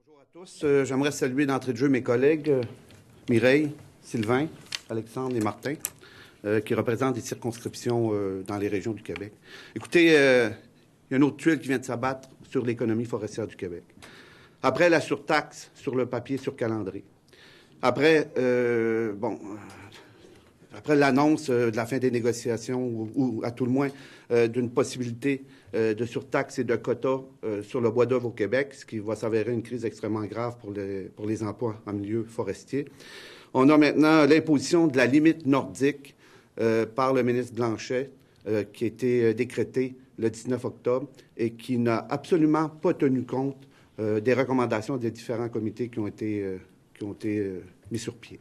Bonjour à tous. J'aimerais saluer d'entrée de jeu mes collègues Mireille, Sylvain, Alexandre et Martin, qui représentent des circonscriptions dans les régions du Québec. Écoutez, il y a une autre tuile qui vient de s'abattre sur l'économie forestière du Québec. Après la surtaxe sur le papier sur calendrier. Après, après l'annonce de la fin des négociations, ou à tout le moins d'une possibilité de surtaxe et de quotas sur le bois d'œuvre au Québec, ce qui va s'avérer une crise extrêmement grave pour les emplois en milieu forestier. On a maintenant l'imposition de la limite nordique par le ministre Blanchet, qui a été décrétée le 19 octobre et qui n'a absolument pas tenu compte des recommandations des différents comités qui ont été mis sur pied.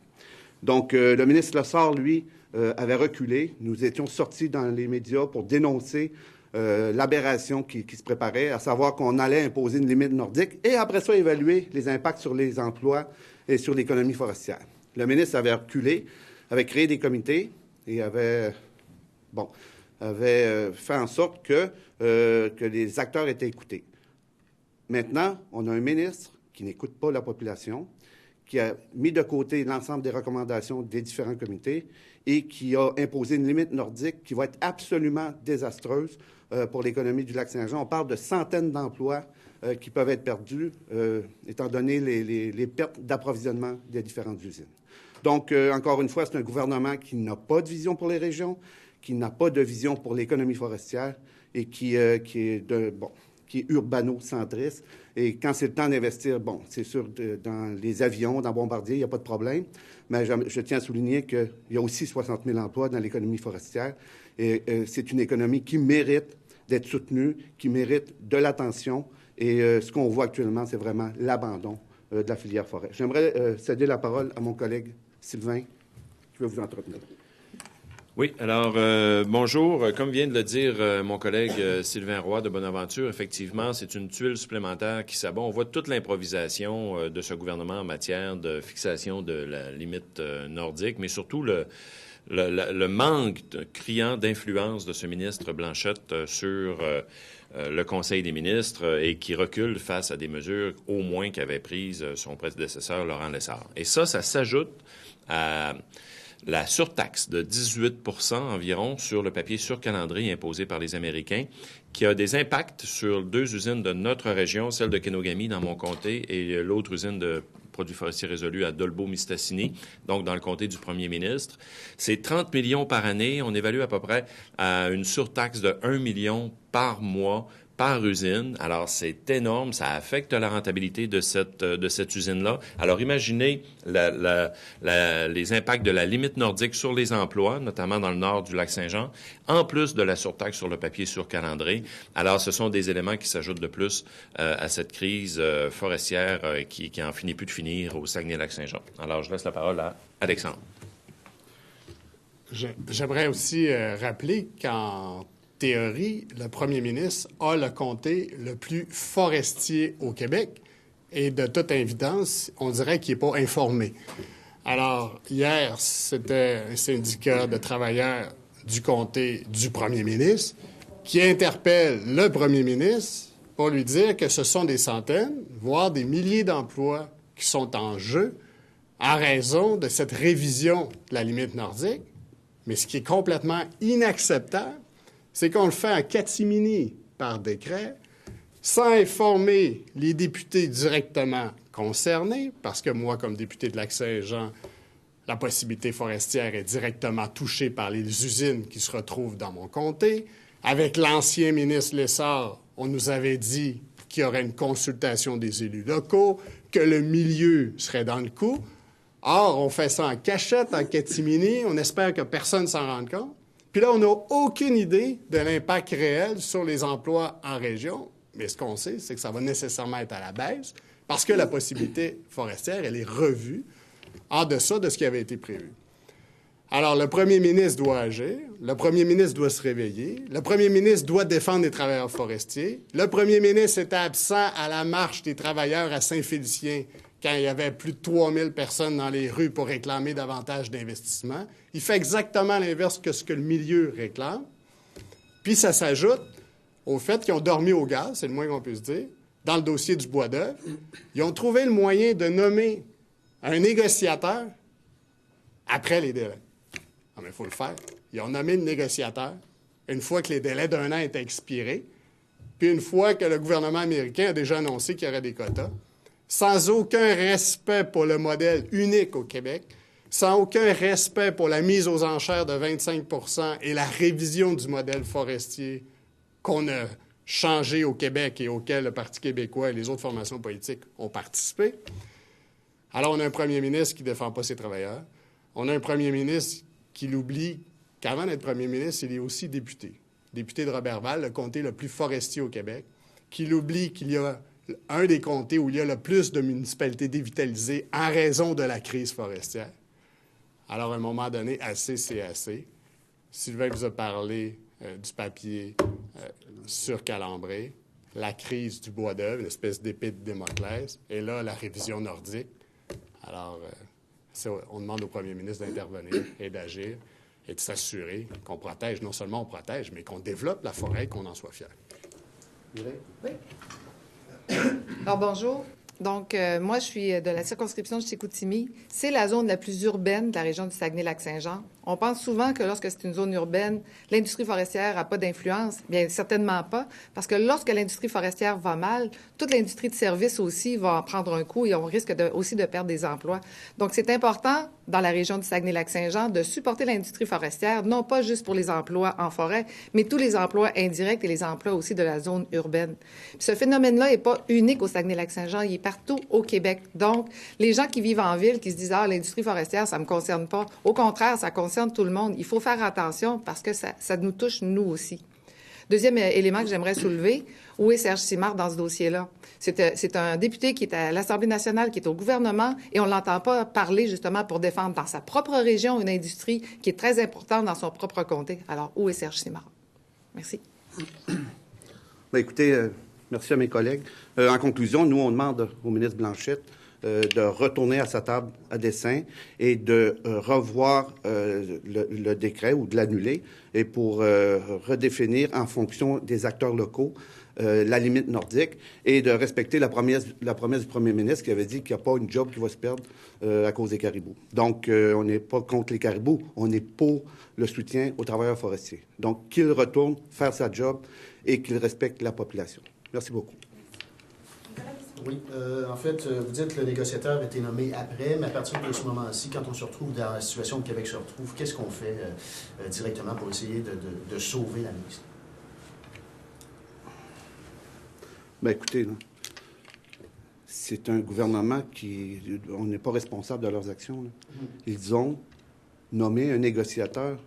Donc, le ministre Lessard, lui, avait reculé. Nous étions sortis dans les médias pour dénoncer l'aberration qui se préparait, à savoir qu'on allait imposer une limite nordique et après ça, évaluer les impacts sur les emplois et sur l'économie forestière. Le ministre avait reculé, avait créé des comités et avait fait en sorte que les acteurs étaient écoutés. Maintenant, on a un ministre qui n'écoute pas la population, qui a mis de côté l'ensemble des recommandations des différents comités et qui a imposé une limite nordique qui va être absolument désastreuse pour l'économie du Lac-Saint-Jean. On parle de centaines d'emplois qui peuvent être perdus, étant donné les pertes d'approvisionnement des différentes usines. Donc, encore une fois, c'est un gouvernement qui n'a pas de vision pour les régions, qui n'a pas de vision pour l'économie forestière et qui est urbano-centriste. Et quand c'est le temps d'investir, c'est sûr, dans les avions, dans Bombardier, il n'y a pas de problème. Mais je tiens à souligner qu'il y a aussi 60 000 emplois dans l'économie forestière. Et c'est une économie qui mérite d'être soutenue, qui mérite de l'attention. Et ce qu'on voit actuellement, c'est vraiment l'abandon de la filière forêt. J'aimerais céder la parole à mon collègue Sylvain, qui va vous entretenir. Oui, alors bonjour. Comme vient de le dire mon collègue Sylvain Roy de Bonaventure, effectivement, c'est une tuile supplémentaire qui s'abat. On voit toute l'improvisation de ce gouvernement en matière de fixation de la limite nordique, mais surtout le manque criant d'influence de ce ministre Blanchette sur le Conseil des ministres et qui recule face à des mesures au moins qu'avait prises son prédécesseur Laurent Lessard. Et ça s'ajoute à la surtaxe de 18 % environ sur le papier sur calendrier imposé par les Américains, qui a des impacts sur deux usines de notre région, celle de Kenogami dans mon comté et l'autre usine de produits forestiers résolus à Dolbeau-Mistassini, donc dans le comté du premier ministre. C'est 30 millions par année. On évalue à peu près à une surtaxe de 1 million par mois par usine. Alors, c'est énorme. Ça affecte la rentabilité de cette usine-là. Alors, imaginez les impacts de la limite nordique sur les emplois, notamment dans le nord du Lac-Saint-Jean, en plus de la surtaxe sur le papier sur calendrier. Alors, ce sont des éléments qui s'ajoutent de plus à cette crise forestière qui en finit plus de finir au Saguenay-Lac-Saint-Jean. Alors, je laisse la parole à Alexandre. J'aimerais aussi rappeler qu'en théorie, le premier ministre a le comté le plus forestier au Québec et de toute évidence, on dirait qu'il n'est pas informé. Alors, hier, c'était un syndicat de travailleurs du comté du premier ministre qui interpelle le premier ministre pour lui dire que ce sont des centaines, voire des milliers d'emplois qui sont en jeu en raison de cette révision de la limite nordique. Mais ce qui est complètement inacceptable, c'est qu'on le fait en catimini par décret, sans informer les députés directement concernés, parce que moi, comme député de Lac-Saint-Jean, la possibilité forestière est directement touchée par les usines qui se retrouvent dans mon comté. Avec l'ancien ministre Lessard, on nous avait dit qu'il y aurait une consultation des élus locaux, que le milieu serait dans le coup. Or, on fait ça en cachette, en catimini, on espère que personne ne s'en rende compte. Puis là, on n'a aucune idée de l'impact réel sur les emplois en région. Mais ce qu'on sait, c'est que ça va nécessairement être à la baisse parce que la possibilité forestière, elle est revue en deçà de ce qui avait été prévu. Alors, le premier ministre doit agir, le premier ministre doit se réveiller, le premier ministre doit défendre les travailleurs forestiers. Le premier ministre était absent à la marche des travailleurs à Saint-Félicien quand il y avait plus de 3000 personnes dans les rues pour réclamer davantage d'investissement. Il fait exactement l'inverse que ce que le milieu réclame. Puis ça s'ajoute au fait qu'ils ont dormi au gaz, c'est le moins qu'on puisse dire, dans le dossier du bois d'œuvre, ils ont trouvé le moyen de nommer un négociateur après les délais. Ah, mais il faut le faire. Ils ont nommé le négociateur une fois que les délais d'1 an étaient expirés, puis une fois que le gouvernement américain a déjà annoncé qu'il y aurait des quotas, sans aucun respect pour le modèle unique au Québec, sans aucun respect pour la mise aux enchères de 25 % et la révision du modèle forestier qu'on a changé au Québec et auquel le Parti québécois et les autres formations politiques ont participé. Alors, on a un premier ministre qui ne défend pas ses travailleurs. On a un premier ministre qui l'oublie qu'avant d'être premier ministre, il est aussi député. Député de Roberval, le comté le plus forestier au Québec, qui l'oublie qu'il y a un des comtés où il y a le plus de municipalités dévitalisées en raison de la crise forestière. Alors, à un moment donné, assez, c'est assez. Sylvain vous a parlé du papier sur Calambré, la crise du bois d'œuvre, une espèce d'épée de Damoclès, et là, la révision nordique. Alors, on demande au premier ministre d'intervenir et d'agir et de s'assurer qu'on protège, non seulement on protège, mais qu'on développe la forêt et qu'on en soit fier. Oui. Alors, bonjour. Donc, moi, je suis de la circonscription de Chicoutimi. C'est la zone la plus urbaine de la région du Saguenay-Lac-Saint-Jean. On pense souvent que lorsque c'est une zone urbaine, l'industrie forestière n'a pas d'influence. Bien, certainement pas, parce que lorsque l'industrie forestière va mal, toute l'industrie de services aussi va en prendre un coup et on risque aussi de perdre des emplois. Donc, c'est important, dans la région du Saguenay-Lac-Saint-Jean, de supporter l'industrie forestière, non pas juste pour les emplois en forêt, mais tous les emplois indirects et les emplois aussi de la zone urbaine. Puis ce phénomène-là n'est pas unique au Saguenay-Lac-Saint-Jean, il est partout au Québec. Donc, les gens qui vivent en ville, qui se disent « Ah, l'industrie forestière, ça me concerne pas », au contraire, ça concerne tout le monde. Il faut faire attention parce que ça nous touche, nous aussi. Deuxième élément que j'aimerais soulever, où est Serge Simard dans ce dossier-là? C'est un député qui est à l'Assemblée nationale, qui est au gouvernement, et on ne l'entend pas parler justement pour défendre dans sa propre région une industrie qui est très importante dans son propre comté. Alors, où est Serge Simard? Merci. Bien, écoutez, merci à mes collègues. En conclusion, nous, on demande au ministre Blanchette de retourner à sa table à dessin et de revoir le décret ou de l'annuler et pour redéfinir en fonction des acteurs locaux la limite nordique et de respecter la promesse du premier ministre qui avait dit qu'il n'y a pas une job qui va se perdre à cause des caribous. Donc, on n'est pas contre les caribous, on est pour le soutien aux travailleurs forestiers. Donc, qu'il retourne faire sa job et qu'il respecte la population. Merci beaucoup. Oui, en fait, vous dites que le négociateur a été nommé après, mais à partir de ce moment-ci, quand on se retrouve dans la situation où le Québec se retrouve, qu'est-ce qu'on fait directement pour essayer de sauver la mise? Bien, écoutez, c'est un gouvernement on n'est pas responsable de leurs actions. Là. Ils ont nommé un négociateur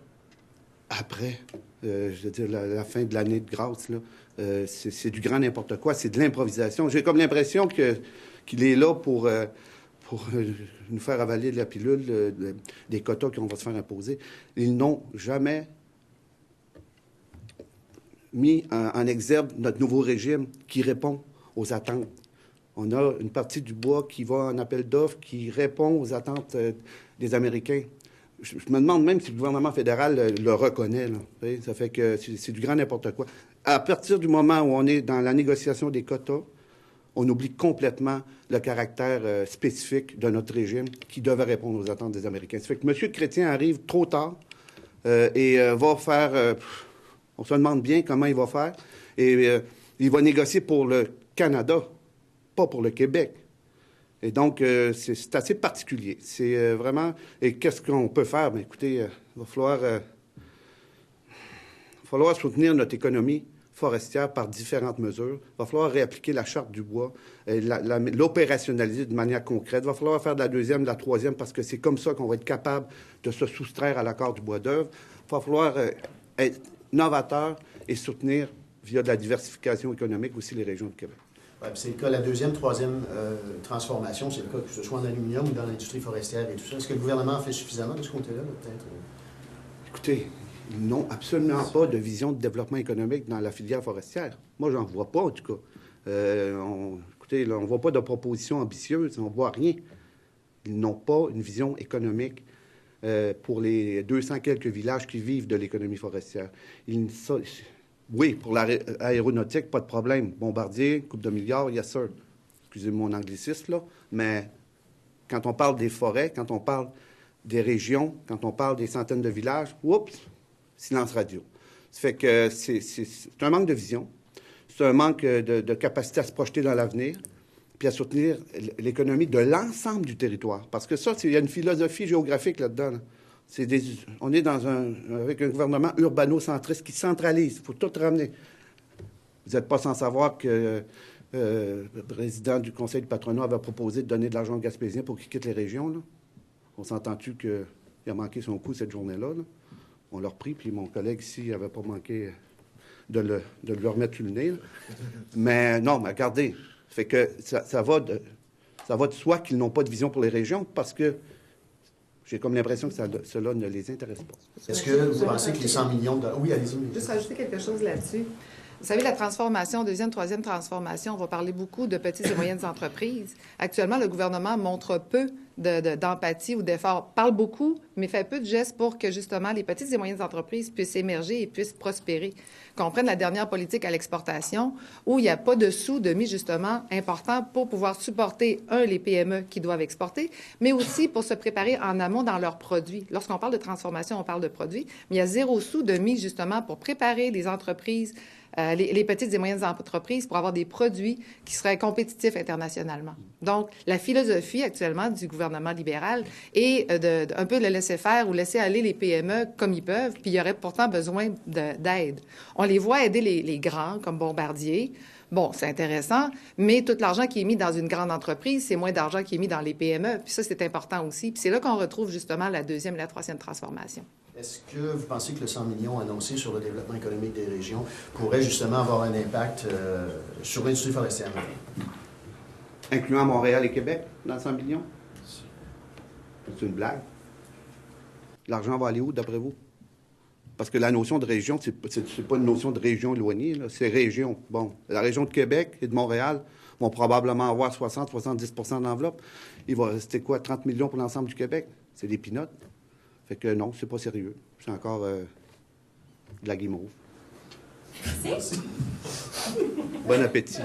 après, je veux dire, la fin de l'année de grâce, là. C'est du grand n'importe quoi, c'est de l'improvisation. J'ai comme l'impression qu'il est là pour nous faire avaler de la pilule, des quotas qu'on va se faire imposer. Ils n'ont jamais mis en exergue notre nouveau régime qui répond aux attentes. On a une partie du bois qui va en appel d'offres, qui répond aux attentes des Américains. Je me demande même si le gouvernement fédéral le reconnaît. Là. Ça fait que c'est du grand n'importe quoi. À partir du moment où on est dans la négociation des quotas, on oublie complètement le caractère spécifique de notre régime qui devait répondre aux attentes des Américains. Ça fait que M. Chrétien arrive trop tard et va faire... on se demande bien comment il va faire. Et il va négocier pour le Canada, pas pour le Québec. Et donc, c'est assez particulier. C'est vraiment... Et qu'est-ce qu'on peut faire? Bien, écoutez, il va falloir soutenir notre économie forestière par différentes mesures. Il va falloir réappliquer la Charte du bois, l'opérationnaliser de manière concrète. Il va falloir faire de la deuxième, de la troisième, parce que c'est comme ça qu'on va être capable de se soustraire à l'accord du bois d'œuvre. Il va falloir être novateur et soutenir, via de la diversification économique, aussi les régions du Québec. Ouais, c'est le cas, la deuxième, troisième transformation, c'est le cas que ce soit en aluminium ou dans l'industrie forestière et tout ça. Est-ce que le gouvernement en fait suffisamment de ce côté-là, peut-être? Écoutez, ils n'ont absolument pas de vision de développement économique dans la filière forestière. Moi, j'en vois pas, en tout cas. Écoutez, là, on ne voit pas de propositions ambitieuses, on ne voit rien. Ils n'ont pas une vision économique pour les 200 quelques villages qui vivent de l'économie forestière. Oui, pour l'aéronautique, pas de problème. Bombardier, coupe de milliards, yes sir. Excusez mon anglicisme, là. Mais quand on parle des forêts, quand on parle des régions, quand on parle des centaines de villages, oups, silence radio. Ça fait que c'est un manque de vision. C'est un manque de capacité à se projeter dans l'avenir, puis à soutenir l'économie de l'ensemble du territoire. Parce que ça, il y a une philosophie géographique là-dedans. Là. On est avec un gouvernement urbano-centriste qui centralise. Il faut tout ramener. Vous n'êtes pas sans savoir que le président du conseil du patronat avait proposé de donner de l'argent aux Gaspésiens pour qu'ils quittent les régions. Là. On s'entend-tu qu'il a manqué son coup cette journée-là? Là? On l'a repris, puis mon collègue ici n'avait pas manqué de lui remettre sur le nez. Là. Mais non, mais regardez, fait que ça va de soi qu'ils n'ont pas de vision pour les régions parce que j'ai comme l'impression que cela ne les intéresse pas. Est-ce que vous pensez que les 100 millions de... Oui, allez-y. Juste rajouter quelque chose là-dessus. Vous savez, la transformation, deuxième, troisième transformation, on va parler beaucoup de petites et moyennes entreprises. Actuellement, le gouvernement montre peu d'empathie ou d'effort. Parle beaucoup, mais fait peu de gestes pour que, justement, les petites et moyennes entreprises puissent émerger et puissent prospérer. Qu'on prenne la dernière politique à l'exportation, où il n'y a pas de sous de mis, justement, importants pour pouvoir supporter, les PME qui doivent exporter, mais aussi pour se préparer en amont dans leurs produits. Lorsqu'on parle de transformation, on parle de produits, mais il y a 0 sous de mis, justement, pour préparer les entreprises, les petites et moyennes entreprises pour avoir des produits qui seraient compétitifs internationalement. Donc, la philosophie actuellement du gouvernement libéral est un peu le laisser faire ou laisser aller les PME comme ils peuvent, puis il y aurait pourtant besoin d'aide. On les voit aider les grands, comme Bombardier. Bon, c'est intéressant, mais tout l'argent qui est mis dans une grande entreprise, c'est moins d'argent qui est mis dans les PME. Puis ça, c'est important aussi. Puis c'est là qu'on retrouve justement la deuxième et la troisième transformation. Est-ce que vous pensez que le 100 millions annoncé sur le développement économique des régions pourrait justement avoir un impact sur l'industrie forestière? Incluant Montréal et Québec dans 100 millions? C'est une blague. L'argent va aller où, d'après vous? Parce que la notion de région, c'est pas une notion de région éloignée, là. C'est région. Bon, la région de Québec et de Montréal vont probablement avoir 60-70 d'enveloppe. Il va rester quoi, 30 millions pour l'ensemble du Québec? C'est des pinottes. Fait que non, c'est pas sérieux. C'est encore de la guimauve. Merci. Bon appétit.